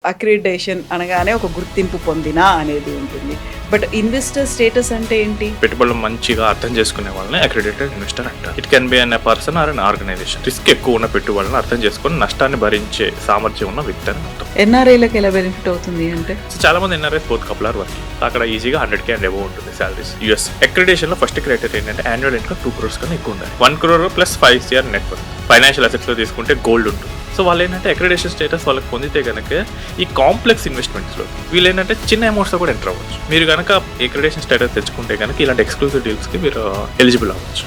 Accreditation అనగానే ఒక గుర్తింపు పొందిన అనేది ఉంటుంది. బట్ ఇన్వెస్టర్ స్టేటస్ అంటే ఏంటి? పెట్టుబడులు మంచిగా అర్థం చేసుకునే వాళ్ళని అక్రిడేటెడ్ ఇన్వెస్టర్ అంటారు. It can be an a person or an organisation. Risk ఎక్కువ ఉన్న పెట్టుబడులను అర్థం చేసుకొని నష్టాన్ని భరించే సామర్థ్యం ఉన్న వ్యక్తి అని అర్థం. ఎన్ఆర్ఐలకు ఎలా బెనిఫిట్ అవుతుంది అంటే, చాలా మంది ఎన్ఆర్ఐస్ పోత్ కపుల్ ఆర్ వర్కింగ్. అక్కడ ఈజీగా 100K అండ్ అబోవ్ ఉంటుంది సాలరీస్. యూఎస్ అక్రిడేషన్ లో ఫస్ట్ క్రైటీరియా ఏంటంటే యాన్యువల్ ఇన్కమ్ 2 crores కన్నా ఎక్కువ ఉండాలి. 1 crore plus 5 year network. Financial assets లో తీసుకుంటే గోల్డ్ ఉంటుంది. సో వాళ్ళు ఏంటంటే అక్రిడేషన్ స్టేటస్ వాళ్ళకి పొందితే కనుక ఈ కాంప్లెక్స్ ఇన్వెస్ట్మెంట్స్లో వీళ్ళు ఏంటంటే చిన్న అమౌంట్స్లో కూడా ఎంటర్ అవ్వచ్చు. మీరు కనుక అక్రిడేషన్ స్టేటస్ తెచ్చుకుంటే కనుక ఇలాంటి ఎక్స్క్లూసివ్ డీల్స్కి మీరు ఎలిజిబుల్ అవ్వచ్చు.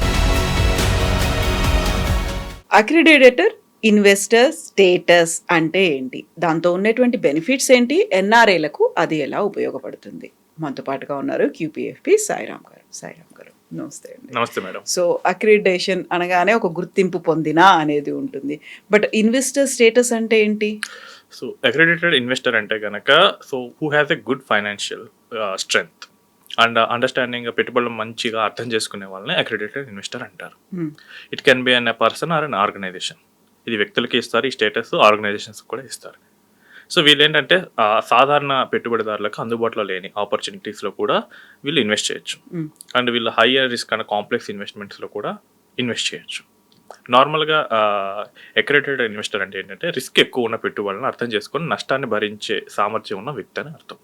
అక్రిడేటర్ ఇన్వెస్టర్ స్టేటస్ అంటే ఏంటి, దాంతో ఉన్నటువంటి బెనిఫిట్స్ ఏంటి, ఎన్ఆర్ఐలకు అది ఎలా ఉపయోగపడుతుంది? మనతో పాటుగా ఉన్నారు క్యూపీఎఫ్పి సాయిరామ్ గారు. సాయిరామ్ గారు నమస్తే అండి. నమస్తే మేడం. సో అక్రిడేషన్ అనగానే ఒక గుర్తింపు పొందిన అనేది ఉంటుంది. బట్ ఇన్వెస్టర్ స్టేటస్ అంటే ఏంటి? సో అక్రిడేటెడ్ ఇన్వెస్టర్ అంటే కనుక so who has a good financial strength and understanding, పెట్టుబడులు మంచిగా అర్థం చేసుకునే వాళ్ళని అక్రిడేటెడ్ ఇన్వెస్టర్ అంటారు. It can be an a person or an organisation. ఇది వ్యక్తులకి ఇస్తారు ఈ స్టేటస్, ఆర్గనైజేషన్స్ కూడా ఇస్తారు. సో వీళ్ళు ఏంటంటే సాధారణ పెట్టుబడిదారులకు అందుబాటులో లేని ఆపర్చునిటీస్లో కూడా వీళ్ళు ఇన్వెస్ట్ చేయొచ్చు. అండ్ వీళ్ళు హైయర్ రిస్క్ అండ్ కాంప్లెక్స్ ఇన్వెస్ట్మెంట్స్లో కూడా ఇన్వెస్ట్ చేయొచ్చు. నార్మల్గా అక్రిడేటెడ్ ఇన్వెస్టర్ అంటే ఏంటంటే రిస్క్ ఎక్కువ ఉన్న పెట్టుబడులను అర్థం చేసుకొని నష్టాన్ని భరించే సామర్థ్యం ఉన్న వ్యక్తి అని అర్థం.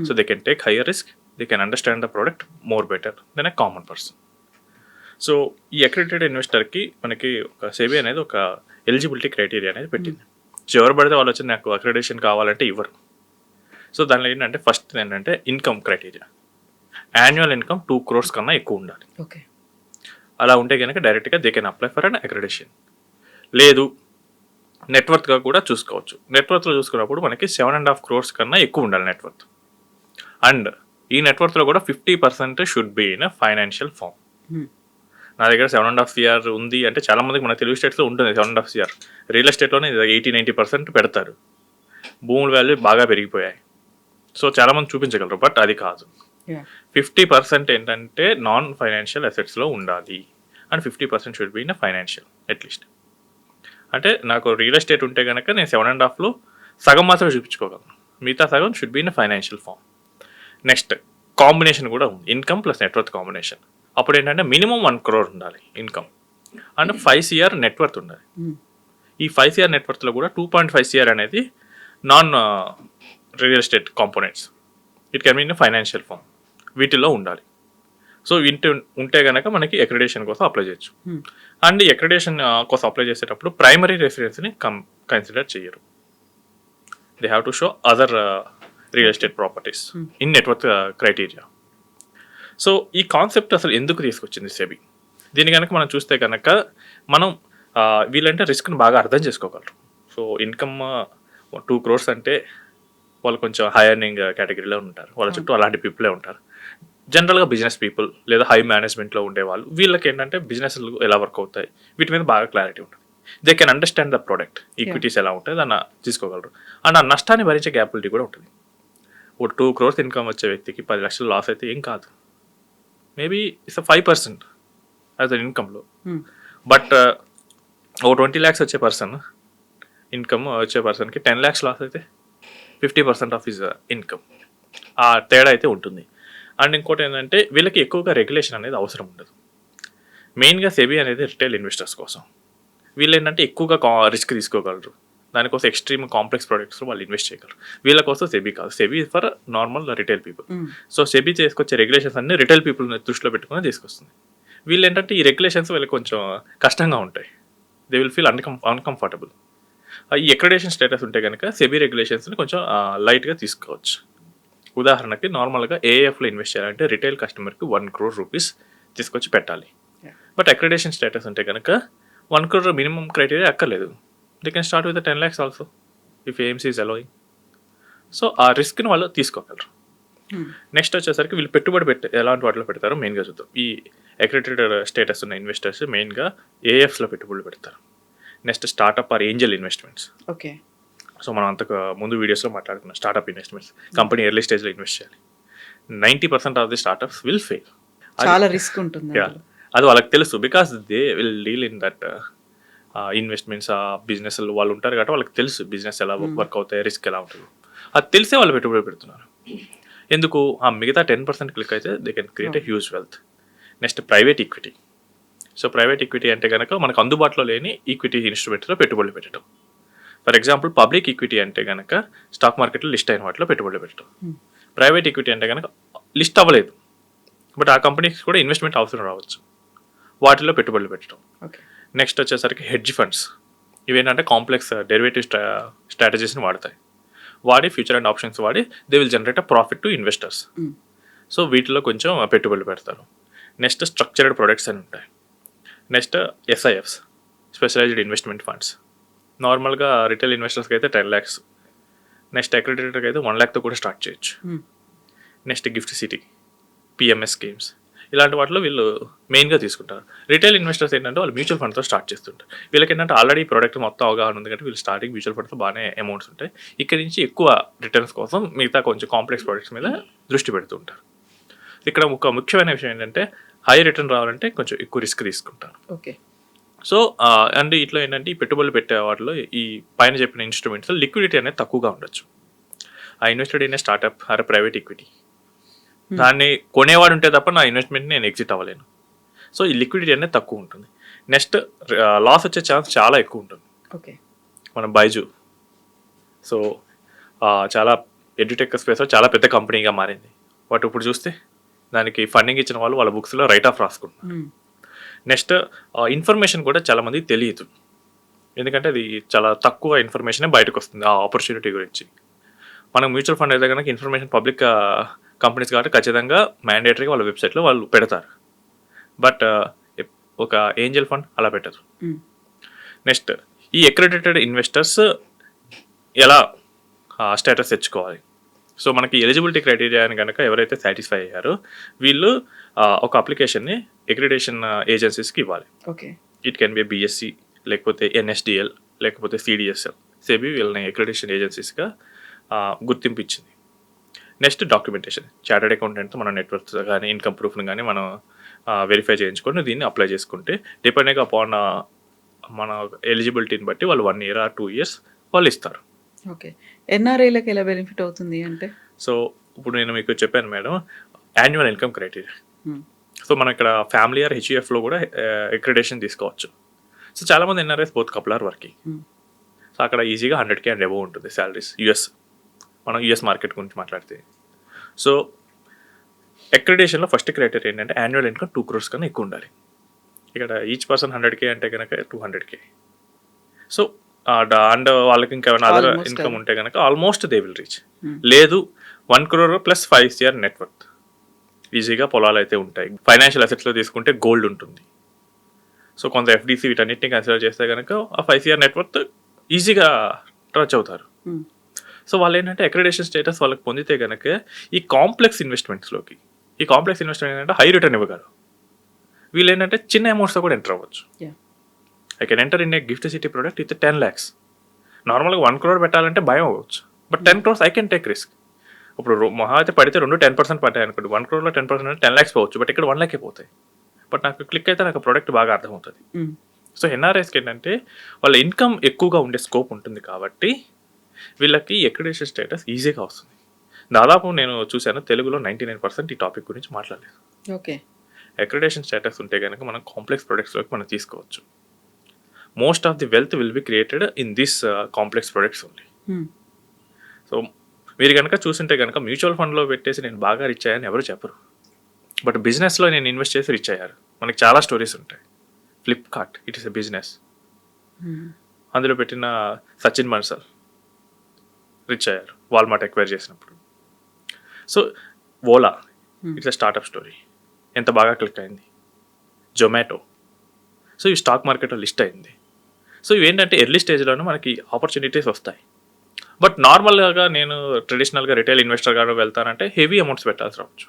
So they can take higher risk, they can understand the product more better than a common person. So ఈ అక్రిడేటెడ్ ఇన్వెస్టర్కి మనకి ఒక సెబీ అనేది ఒక ఎలిజిబిలిటీ క్రైటీరియా అనేది పెట్టింది. సో ఎవరు పడితే వాళ్ళు వచ్చి నాకు అక్రిడేషన్ కావాలంటే ఇవ్వరు. సో దానిలో ఏంటంటే ఫస్ట్ ఏంటంటే income criteria, annual income 2 crores కన్నా ఎక్కువ ఉండాలి. ఓకే, అలా ఉంటే కనుక డైరెక్ట్గా they can apply for an accreditation. లేదు నెట్వర్త్గా కూడా చూసుకోవచ్చు. నెట్వర్త్లో చూసుకున్నప్పుడు మనకి 7.5 crores కన్నా ఎక్కువ ఉండాలి నెట్వర్త్. అండ్ ఈ నెట్వర్త్లో కూడా 50% should be in a financial form. నా దగ్గర 7.5 CR ఉంది అంటే చాలా మందికి మన తెలుగు స్టేట్స్లో ఉంటుంది 7.5 CR. రియల్ ఎస్టేట్లోనే 80-90% పెడతారు. భూముల వాల్యూ బాగా పెరిగిపోయాయి. సో చాలామంది చూపించగలరు, బట్ అది కాదు. 50% ఏంటంటే నాన్ ఫైనాన్షియల్ అసెట్స్లో ఉండాలి. And 50% should be in financial at least. అంటే నాకు రియల్ ఎస్టేట్ ఉంటే కనుక నేను 7.5లో సగం మాత్రం చూపించుకోగలను, మిగతా సగం should be in financial form. Next combination కూడా ఉంది, ఇన్కమ్ ప్లస్ నెట్వర్త్ కాంబినేషన్. అప్పుడు ఏంటంటే మినిమం 1 crore ఉండాలి ఇన్కమ్ అండ్ 5 CR నెట్వర్త్ ఉండాలి. ఈ 5 CR నెట్వర్త్లో కూడా 2.5 CR అనేది non real estate components. It can mean financial form. వీటిల్లో ఉండాలి. సో ఇంటి ఉంటే కనుక మనకి అక్రిడేషన్ కోసం అప్లై చేయొచ్చు. అండ్ ఈ అక్రిడేషన్ కోసం అప్లై చేసేటప్పుడు ప్రైమరీ రెసిడెన్స్ని కన్సిడర్ చేయరు. They have to show other real estate properties in net worth criteria. So ఈ కాన్సెప్ట్ అసలు ఎందుకు తీసుకొచ్చింది సెబీ? దీని కనుక మనం చూస్తే కనుక మనం వీళ్ళంటే రిస్క్ని బాగా అర్థం చేసుకోగలరు. సో ఇన్కమ్ 2 crores అంటే వాళ్ళు కొంచెం హై ఎర్నింగ్ కేటగిరీలో ఉంటారు, వాళ్ళ చుట్టూ అలాంటి పీపులే ఉంటారు. జనరల్గా బిజినెస్ పీపుల్ లేదా హై మేనేజ్మెంట్లో ఉండేవాళ్ళు, వీళ్ళకి ఏంటంటే బిజినెస్లు ఎలా వర్క్ అవుతాయి వీటి మీద బాగా క్లారిటీ ఉంటుంది. They can understand the product, equities ఎలా ఉంటాయి దాన్ని తీసుకోగలరు. అండ్ ఆ నష్టాన్ని భరించే క్యాపబిలిటీ కూడా ఉంటుంది. ఒక 2 crores ఇన్కమ్ వచ్చే వ్యక్తికి 10 lakhs లాస్ అయితే ఏం కాదు, మేబీ ఇట్స్ 5% యాజ్ అన్ ఇన్కమ్లో. బట్ ఓ 20 lakhs వచ్చే పర్సన్ ఇన్కమ్ వచ్చే పర్సన్కి 10 lakhs లాస్ అయితే 50% ఆఫ్ హిజ్ ఇన్కమ్. ఆ తేడా అయితే ఉంటుంది. అండ్ ఇంకోటి ఏంటంటే వీళ్ళకి ఎక్కువగా రెగ్యులేషన్ అనేది అవసరం ఉండదు. మెయిన్గా సెబీ అనేది రిటైల్ ఇన్వెస్టర్స్ కోసం. వీళ్ళు ఏంటంటే ఎక్కువగా రిస్క్ తీసుకోగలరు, దానికోసం ఎక్స్ట్రీమ్ కాంప్లెక్స్ ప్రొడక్ట్స్ వాళ్ళు ఇన్వెస్ట్ చేయగలరు. వీళ్ళ కోసం సెబీ కాదు, SEBI for normal retail people. So SEBI తీసుకొచ్చే రెగ్యులేషన్స్ అన్ని రిటైల్ పీపుల్ని దృష్టిలో పెట్టుకుని తీసుకొస్తుంది. వీళ్ళు ఏంటంటే ఈ రెగ్యులేషన్స్ వీళ్ళకి కొంచెం కష్టంగా ఉంటాయి, దే విల్ ఫీల్ అన్కంఫర్టబుల్. ఈ అక్రిడేషన్ స్టేటస్ ఉంటే కనుక సెబీ రెగ్యులేషన్స్ని కొంచెం లైట్గా తీసుకోవచ్చు. ఉదాహరణకి నార్మల్గా ఏఎఫ్లో ఇన్వెస్ట్ చేయాలంటే రిటైల్ కస్టమర్కి 1 crore rupees తీసుకొచ్చి పెట్టాలి. బట్ అక్రిడేషన్ స్టేటస్ ఉంటే కనుక 1 crore మినిమం క్రైటీరియా అక్కర్లేదు. They can start with 10 lakhs also if AMC is allowing. So ఆ రిస్క్ని వాళ్ళు తీసుకోగలరు. నెక్స్ట్ వచ్చేసరికి వీళ్ళు పెట్టుబడి ఎలాంటి వాటిలో పెడతారో మెయిన్గా చూద్దాం. ఈ అక్రిడేటెడ్ స్టేటస్ ఉన్న ఇన్వెస్టర్స్ మెయిన్గా ఏఎఫ్స్లో పెట్టుబడులు పెడతారు. Next startup or angel investments. Okay, so మనం అంతకు ముందు వీడియోస్లో మాట్లాడుకున్నాం స్టార్టప్ ఇన్వెస్ట్మెంట్స్. కంపెనీ ఎర్లీ స్టేజ్లో ఇన్వెస్ట్ చేయాలి. 90% of the startups will fail. చాలా రిస్క్ ఉంటుంది. అది వాళ్ళకి తెలుసు, because they will deal in that investments business వాళ్ళు ఉంటారు కాబట్టి వాళ్ళకి తెలుసు బిజినెస్ ఎలా వర్క్ అవుతాయి, రిస్క్ ఎలా ఉంటుంది, అది తెలిసే వాళ్ళు పెట్టుబడి పెడుతున్నారు. ఎందుకు ఆ మిగతా 10% క్లిక్ అయితే they can create a huge wealth. Next private equity. So private equity అంటే కనుక మనకు అందుబాటులో లేని ఈక్విటీ ఇన్స్ట్రుమెంట్స్లో పెట్టుబడులు పెట్టడం. ఫర్ ఎగ్జాంపుల్ పబ్లిక్ ఈక్విటీ అంటే కనుక స్టాక్ మార్కెట్లో లిస్ట్ అయిన వాటిలో పెట్టుబడులు పెట్టడం. ప్రైవేట్ ఈక్విటీ అంటే కనుక లిస్ట్ అవ్వలేదు బట్ ఆ కంపెనీకి కూడా ఇన్వెస్ట్మెంట్ అవసరం రావచ్చు, వాటిలో పెట్టుబడులు పెట్టడం. నెక్స్ట్ వచ్చేసరికి హెడ్జ్ ఫండ్స్. ఇవేంటంటే కాంప్లెక్స్ డెరివేటివ్ స్ట్రాటజీస్ని వాడతాయి. వాడి ఫ్యూచర్ అండ్ ఆప్షన్స్ వాడి they will generate a profit to investors. So వీటిలో కొంచెం పెట్టుబడులు పెడతారు. నెక్స్ట్ స్ట్రక్చర్డ్ ప్రొడక్ట్స్ అని ఉంటాయి. Next SIFs, specialised investment funds. నార్మల్గా రిటైల్ ఇన్వెస్టర్స్కి అయితే 10 lakhs, నెక్స్ట్ అక్రెడిటర్కి అయితే 1 lakh కూడా స్టార్ట్ చేయొచ్చు. Next gift city, PMS schemes, ఇలాంటి వాటిలో వీళ్ళు మెయిన్గా తీసుకుంటారు. రిటైల్ ఇన్వెస్టర్స్ ఏంటంటే వాళ్ళు మ్యూచువల్ ఫండ్తో స్టార్ట్ చేస్తుంటారు. వీళ్ళకి ఏంటంటే ఆల్రెడీ ప్రోడక్ట్ మొత్తం అవగాహన ఉంది కాబట్టి వీళ్ళు స్టార్టింగ్ మ్యూచువల్ ఫండ్తో బాగానే అమౌంట్స్ ఉంటాయి. ఇక్కడ నుంచి ఎక్కువ రిటర్న్స్ కోసం మిగతా కొంచెం కాంప్లెక్స్ ప్రొడక్ట్స్ మీద దృష్టి పెడుతుంటారు. ఇక్కడ ఒక ముఖ్యమైన విషయం ఏంటంటే హై రిటర్న్ రావాలంటే కొంచెం ఎక్కువ రిస్క్ తీసుకుంటారు. ఓకే. సో అండ్ ఇట్లా ఏంటంటే ఈ పెట్టుబడులు పెట్టే వాటిలో ఈ పైన చెప్పిన ఇన్స్ట్రుమెంట్స్ లిక్విడిటీ అనేది తక్కువగా ఉండొచ్చు. ఆ invested in a startup or private equity, దాన్ని కొనేవాడు ఉంటే తప్ప నా ఇన్వెస్ట్మెంట్ నేను ఎగ్జిట్ అవ్వలేను. సో ఈ లిక్విడిటీ అనేది తక్కువ ఉంటుంది. నెక్స్ట్ లాస్ వచ్చే ఛాన్స్ చాలా ఎక్కువ ఉంటుంది. ఓకే. మన బైజు సో చాలా ఎడ్యుటెక్ స్పేస్లో చాలా పెద్ద కంపెనీగా మారింది. బట్ ఇప్పుడు చూస్తే దానికి ఫండింగ్ ఇచ్చిన వాళ్ళు వాళ్ళ బుక్స్లో రైట్ ఆఫ్ రాసుకుంటున్నారు. నెక్స్ట్ ఇన్ఫర్మేషన్ కూడా చాలామంది తెలియదు, ఎందుకంటే అది చాలా తక్కువ ఇన్ఫర్మేషనే బయటకు వస్తుంది ఆ ఆపర్చునిటీ గురించి. మనం మ్యూచువల్ ఫండ్ అయితే కనుక ఇన్ఫర్మేషన్ పబ్లిక్ కంపెనీస్ కాబట్టి ఖచ్చితంగా మ్యాండేటరీగా వాళ్ళ వెబ్సైట్లో వాళ్ళు పెడతారు. బట్ ఒక ఏంజల్ ఫండ్ అలా పెట్టదు. నెక్స్ట్ ఈ అక్రెడిటెడ్ ఇన్వెస్టర్స్ ఎలా స్టేటస్ తెచ్చుకోవాలి. సో మనకి ఎలిజిబిలిటీ క్రైటీరియా అని కనుక ఎవరైతే సాటిస్ఫై అయ్యారో వీళ్ళు ఒక అప్లికేషన్ని అక్రిడేషన్ ఏజెన్సీస్కి ఇవ్వాలి. Okay. It can B BSc, లేకపోతే NSDL, లేకపోతే CDSL. సెబీ వీళ్ళని అక్రిడేషన్ ఏజెన్సీస్గా గుర్తింపు ఇచ్చింది. Next documentation. చార్టెడ్ అకౌంటెంట్తో మన నెట్వర్క్ కానీ ఇన్కమ్ ప్రూఫ్ని కానీ మనం వెరిఫై చేయించుకొని దీన్ని అప్లై చేసుకుంటే డిపెండింగ్ అపాన్ మన ఎలిజిబిలిటీని బట్టి వాళ్ళు 1 year or 2 years వాళ్ళు ఇస్తారు. ఓకే. NRIలకు ఎలా బెనిఫిట్ అవుతుంది అంటే? సో ఇప్పుడు నేను మీకు చెప్పాను madam, annual income criteria. So మనం ఇక్కడ ఫ్యామిలీ ఆర్ HUFలో కూడా అక్రిడేషన్ తీసుకోవచ్చు. సో చాలామంది NRIs both couple are working. So అక్కడ ఈజీగా 100K అండ్ అబోవ్ ఉంటుంది శాలరీస్. మనం US మార్కెట్ గురించి మాట్లాడితే. సో అక్రిడేషన్లో ఫస్ట్ క్రైటీరియా ఏంటంటే యాన్యువల్ ఇన్కమ్ 2 crores కన్నా ఎక్కువ ఉండాలి. ఇక్కడ ఈచ్ పర్సన్ 100K అంటే కనుక 200K. సో అండ్ వాళ్ళకి ఇంకా ఏమైనా అదర్ ఇన్కమ్ ఉంటే కనుక ఆల్మోస్ట్ దే విల్ రీచ్. లేదు 1 crore plus 5 year నెట్వర్క్, ఈజీగా పొలాలు అయితే ఉంటాయి. ఫైనాన్షియల్ అసెట్స్లో తీసుకుంటే గోల్డ్ ఉంటుంది. సో కొంత FDC వీటన్నిటిని కన్సిడర్ చేస్తే కనుక ఆ 5 year నెట్వర్క్ ఈజీగా టచ్ అవుతారు. సో వాళ్ళు ఏంటంటే అక్రిడేషన్ స్టేటస్ వాళ్ళకి పొందితే కనుక ఈ కాంప్లెక్స్ ఇన్వెస్ట్మెంట్స్లోకి, ఈ కాంప్లెక్స్ ఇన్వెస్ట్మెంట్ ఏంటంటే హై రిటర్న్ ఇవ్వగలరు. వీళ్ళు ఏంటంటే చిన్న అమౌంట్స్తో కూడా ఎంటర్ అవ్వచ్చు. I can enter in a gift city product with 10 lakhs. నార్మల్గా 1 crore పెట్టాలంటే భయం అవ్వచ్చు, but 10 crores I can take risk. ఇప్పుడు మహా అయితే పడితే 10% పడ్డాయి అనుకోండి, 1 crore 10% అంటే 10 lakhs పోవచ్చు, బట్ ఇక్కడ 1 lakh పోతాయి. బట్ నాకు క్లిక్ అయితే నాకు ప్రోడక్ట్ బాగా అర్థమవుతుంది. సో NRIస్కి ఏంటంటే వాళ్ళ ఇన్కమ్ ఎక్కువగా ఉండే స్కోప్ ఉంటుంది కాబట్టి వీళ్ళకి అక్రిడేషన్ స్టేటస్ ఈజీగా వస్తుంది. దాదాపు నేను చూశాను తెలుగులో 99% ఈ టాపిక్ గురించి మాట్లాడలేదు. ఓకే. అక్రిడేషన్ స్టేటస్ ఉంటే కనుక మనం కాంప్లెక్స్ ప్రొడక్ట్స్లోకి మనం తీసుకోవచ్చు. Most of the wealth will be created in this complex products only. So మీరు కనుక చూస్తుంటే కనుక మ్యూచువల్ ఫండ్లో పెట్టేసి నేను బాగా రిచ్ అయ్యాను ఎవరు చెప్పరు, బట్ బిజినెస్లో నేను ఇన్వెస్ట్ చేసి రిచ్ అయ్యారు. మనకి చాలా స్టోరీస్ ఉంటాయి. Flipkart it is a business, అందులో పెట్టిన సచిన్ మన్సల్ రిచ్ అయ్యారు వాల్మార్ట్ ఎక్వైర్ చేసినప్పుడు. So Ola it's a startup story, ఎంత బాగా క్లిక్ అయింది. జొమాటో, సో ఈ స్టాక్ మార్కెట్లో లిస్ట్ అయింది. సో ఇవేంటంటే ఎర్లీ స్టేజ్లోనే మనకి ఆపర్చునిటీస్ వస్తాయి. బట్ నార్మల్గా నేను ట్రెడిషనల్గా రిటైల్ ఇన్వెస్టర్గా వెళ్తానంటే హెవీ అమౌంట్స్ పెట్టాల్సి రావచ్చు.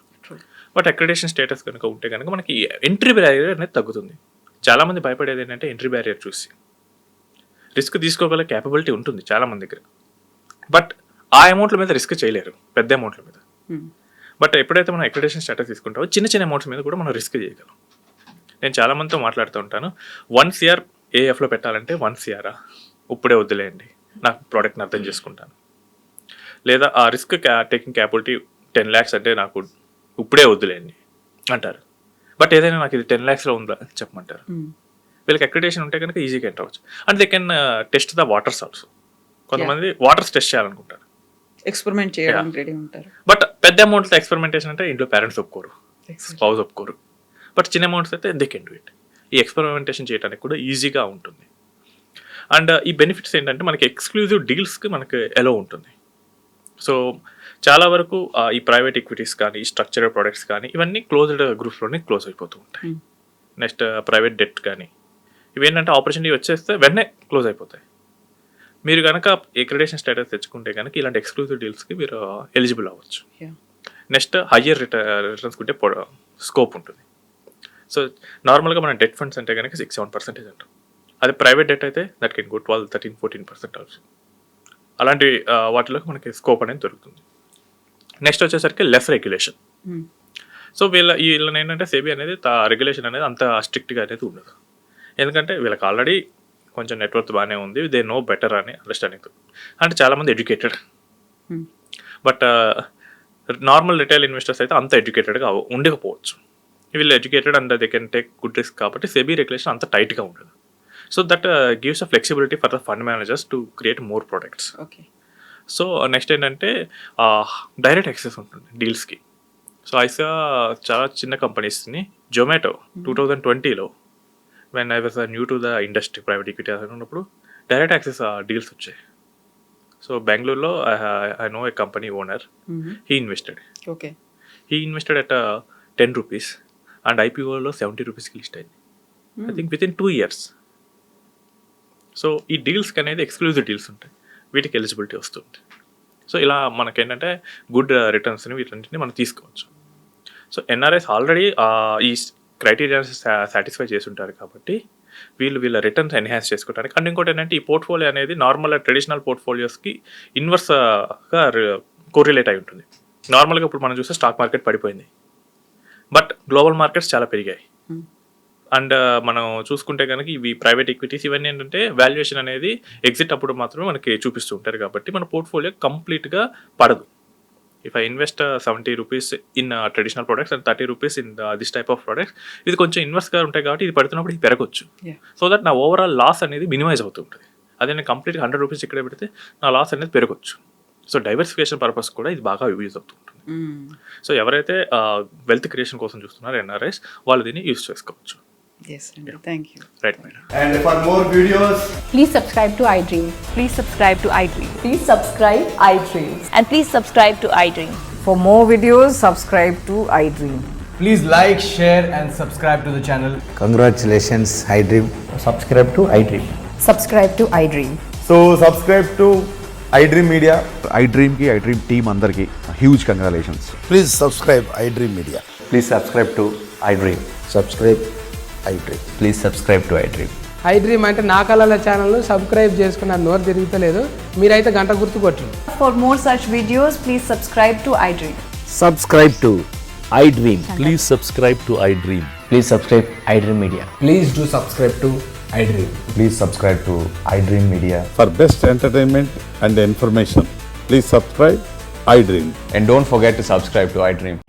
బట్ అక్రిడేషన్ స్టేటస్ కనుక ఉంటే కనుక మనకి ఎంట్రీ బ్యారియర్ అనేది తగ్గుతుంది. చాలామంది భయపడేది ఏంటంటే ఎంట్రీ బ్యారియర్ చూసి. రిస్క్ తీసుకోగల క్యాపబిలిటీ ఉంటుంది చాలామంది దగ్గర, బట్ ఆ అమౌంట్ల మీద రిస్క్ చేయలేరు పెద్ద అమౌంట్ల మీద. బట్ ఎప్పుడైతే మనం అక్రిడేషన్ స్టేటస్ తీసుకుంటామో చిన్న చిన్న అమౌంట్స్ మీద కూడా మనం రిస్క్ చేయగలం. నేను చాలామందితో మాట్లాడుతూ ఉంటాను, 1 year ఏఎఫ్లో పెట్టాలంటే 1 CR ఇప్పుడే వద్దులేండి, నాకు ప్రోడక్ట్ని అర్థం చేసుకుంటాను. లేదా ఆ రిస్క్ టేకింగ్ క్యాపబిలిటీ 10 lakhs అంటే నాకు ఇప్పుడే వద్దులేండి అంటారు. బట్ ఏదైనా నాకు ఇది 10 lakhsలో ఉందా చెప్పమంటారు. వీళ్ళకి అక్రిడేషన్ ఉంటే కనుక ఈజీగా ఎంటర్ అవ్వచ్చు. And they can test the waters also. కొంతమంది వాటర్స్ టెస్ట్ చేయాలనుకుంటారు, ఎక్స్పెరిమెంట్ చేయడానికి రెడీ ఉంటారు. బట్ పెద్ద అమౌంట్తో ఎక్స్పెరిమెంటేషన్ అంటే ఇంట్లో పేరెంట్స్ ఒప్పుకోరు, స్పౌజ్ ఒప్పుకోరు. బట్ చిన్న అమౌంట్స్ అయితే దే కెన్ డూ ఇట్. ఈ ఎక్స్పెరిమెంటేషన్ చేయడానికి కూడా ఈజీగా ఉంటుంది. అండ్ ఈ బెనిఫిట్స్ ఏంటంటే మనకి ఎక్స్క్లూజివ్ డీల్స్కి మనకి ఎలో ఉంటుంది. సో చాలా వరకు ఈ ప్రైవేట్ ఈక్విటీస్ కానీ, స్ట్రక్చర్డ్ ప్రొడక్ట్స్ కానీ ఇవన్నీ క్లోజ్డ్ గ్రూప్స్లోనే క్లోజ్ అయిపోతూ ఉంటాయి. నెక్స్ట్ ప్రైవేట్ డెట్ కానీ ఇవేంటంటే ఆపర్చునిటీ వచ్చేస్తే వెంటనే క్లోజ్ అయిపోతాయి. మీరు కనుక అక్రిడేషన్ స్టేటస్ తెచ్చుకుంటే కనుక ఇలాంటి ఎక్స్క్లూజివ్ డీల్స్కి మీరు ఎలిజిబుల్ అవ్వచ్చు. నెక్స్ట్ హయ్యర్ రిటర్న్స్ ఉంటే స్కోప్ ఉంటుంది. సో నార్మల్గా మన డెట్ ఫండ్స్ అంటే కనుక 6-7% అంటాం. అదే ప్రైవేట్ డెట్ అయితే దట్ కెన్ గో 12-13-14% ఆల్సో. అలాంటి వాటిలో మనకి స్కోప్ అనేది దొరుకుతుంది. నెక్స్ట్ వచ్చేసరికి లెస్ రెగ్యులేషన్. సో వీళ్ళని ఏంటంటే సెబీ అనేది రెగ్యులేషన్ అనేది అంత స్ట్రిక్ట్గా అనేది ఉండదు. ఎందుకంటే వీళ్ళకి ఆల్రెడీ కొంచెం నెట్వర్క్ బాగానే ఉంది, దే నో బెటర్ అని అండర్స్టాండింగ్. అంటే చాలామంది educated, but normal retail investors అయితే అంత ఎడ్యుకేటెడ్గా ఉండకపోవచ్చు. వీళ్ళు educated and they can take good risk కాబట్టి సెబీ రెగ్యులేషన్ అంత టైట్గా ఉండదు. So that gives a flexibility for the fund managers to create more products. So next ఏంటంటే డైరెక్ట్ యాక్సెస్ ఉంటుంది డీల్స్కి. సో ఐసా చాలా చిన్న కంపెనీస్ని జొమాటో 2020లో when I was new to the industry private equity ఉన్నప్పుడు డైరెక్ట్ యాక్సెస్ డీల్స్ వచ్చాయి. సో బెంగళూరులో I know a company owner, he invested at 10 rupees and ఐపీఓలో 70 rupeesకి లిస్ట్ అయింది. I think with in 2 years. So ఈ డీల్స్కి అనేది ఎక్స్క్లూజివ్ డీల్స్ ఉంటాయి, వీటికి ఎలిజిబిలిటీ వస్తుంది. సో ఇలా మనకేంటంటే గుడ్ రిటర్న్స్ని వీటన్నింటిని మనం తీసుకోవచ్చు. సో ఎన్ఆర్ఐస్ ఆల్రెడీ ఈ క్రైటీరియాస్ సాటిస్ఫై చేసి ఉంటారు కాబట్టి వీళ్ళ రిటర్న్స్ ఎన్హాన్స్ చేసుకోవడానికి. అండ్ ఇంకోటి ఏంటంటే ఈ పోర్ట్ఫోలియో అనేది నార్మల్ ట్రెడిషనల్ పోర్ట్ఫోలియోస్కి ఇన్వర్స్గా కోరిలేట్ అయి ఉంటుంది. నార్మల్గా ఇప్పుడు మనం చూస్తే స్టాక్ మార్కెట్ పడిపోయింది, బట్ గ్లోబల్ మార్కెట్స్ చాలా పెరిగాయి. అండ్ మనం చూసుకుంటే కనుక ఇవి ప్రైవేట్ ఈక్విటీస్ ఇవన్నీ ఏంటంటే వాల్యుయేషన్ అనేది ఎగ్జిట్ అప్పుడు మాత్రమే మనకి చూపిస్తూ ఉంటారు కాబట్టి మన పోర్ట్ఫోలియో కంప్లీట్గా పడదు. If I invest 70 rupees in traditional products and 30 rupees in this type of products, ఇది కొంచెం ఇన్వెస్ట్గా ఉంటాయి కాబట్టి ఇది పడుతున్నప్పుడు ఇది పెరగచ్చు. సో దట్ నా ఓవరాల్ లాస్ అనేది మినిమైజ్ అవుతూ ఉంటుంది. అదే నేను కంప్లీట్గా 100 rupees ఇక్కడే పెడితే నా లాస్ అనేది పెరగచ్చు. సో డైవర్సిఫికేషన్ పర్పస్ కూడా ఇది బాగా యూజ్ అవుతూ ఉంటుంది. సో ఎవరైతే వెల్త్ క్రియేషన్ కోసం చూస్తున్నారో ఎన్ఆర్ఐస్ వాళ్ళు దీన్ని యూజ్ చేసుకోవచ్చు. Yes, thank you. Right, madam. And for more videos, Please subscribe to iDream. Please subscribe to iDream. Please subscribe iDream. And please subscribe to iDream. For more videos, subscribe to iDream. please like, share, and subscribe to the channel. Congratulations, iDream. Subscribe to iDream. Subscribe to iDream. So subscribe to iDream Media. iDream ki iDream team andarki huge congratulations. Please subscribe iDream Media. Please subscribe to iDream. Subscribe iDream. Please subscribe to iDream. iDream అంటే నా కళల ఛానల్ను subscribe చేసుకున్న నోరు తిరుగుతలేదు, మీరైతే గంట గుర్తు కొట్టండి. For more such videos, please subscribe to iDream. Subscribe to iDream. Please subscribe to iDream. Please subscribe iDream Media. Please do subscribe to iDream. Please subscribe to iDream Media. For best entertainment and information, please subscribe iDream. And don't forget to subscribe to iDream.